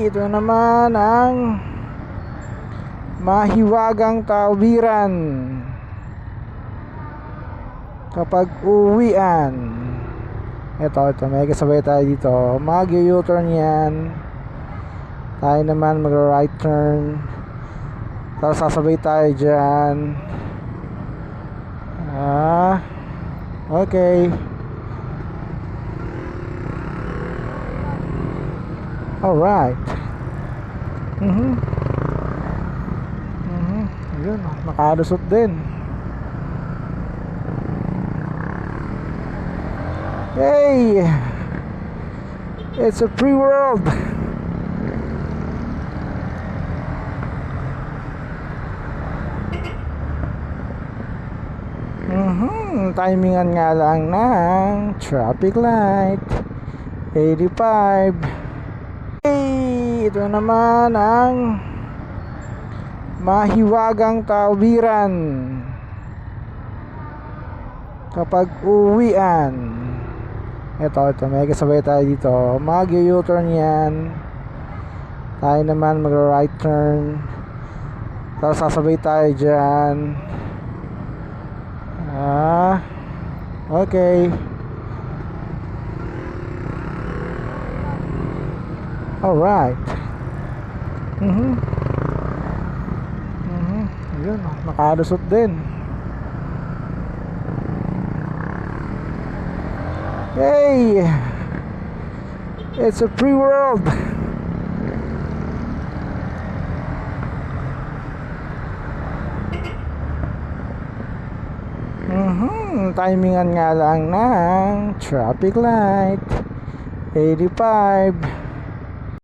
ito naman ang mahiwagang tawiran kapag uwian. Ito may kasabay tayo dito. Mag-u-turn yan. Tayo naman mag-right turn. Tapos sasabay tayo dyan. Okay. Alright. Yun, nakalusot din. Hey! It's a free world. Timingan nga lang ng traffic light 85. Hey! Ito naman ang mahiwagang tawiran kapag uwian. Ito may kasabay tayo dito. Mag-u-turn yan. Tayo naman mag-right turn. Tapos sasabay tayo dyan. Okay. Alright. Yun, nakalusot din. Hey! It's a free world. Timingan nga lang ng traffic light 85.